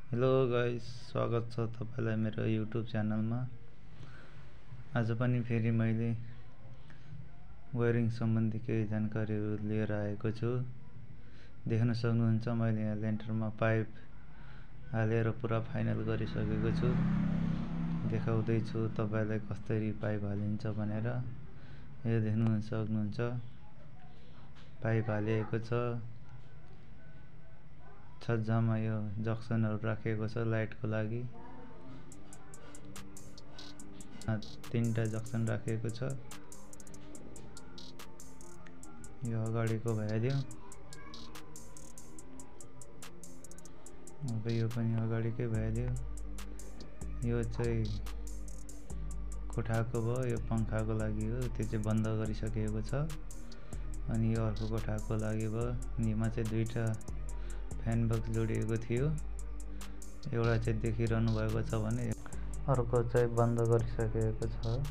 Hello guys, स्वागत छ तपाईलाई मेरो युट्युब च्यानलमा। आज पनि फेरि मैले वायरिङ सम्बन्धी केही जानकारीहरू लिएर आएको छु। देख्न सक्नुहुन्छ मैले यहाँ लेन्टरमा पाइप हालेर पुरा फाइनल गरिसकेको छु। देखाउँदै छु तपाईलाई कसरी पाइप हालिन्छ भनेर। यो देख्न सक्नुहुन्छ पाइप हालिएको छ। छज्जामा यो जक्सनहरु राखेको छ लाइटको लागि। तीनटा जक्सन राखेको छ। यो अगाडिको भइहाल्यो। अब यो पनि अगाडिकै भइहाल्यो। यो चाहिँ कोठाको भयो, यो पंखाको लागि हो, त्यो चाहिँ बन्द गरिसकेको छ। अनि यो अर्को कोठाको लागि भयो। यिनमा चाहिँ दुईटा फ्यान बक्स जोडिएको थियो। एउटा चाहिँ देखिरहनु भएको छ भने अर्को चाहिँ बन्द गरिसकेको छ।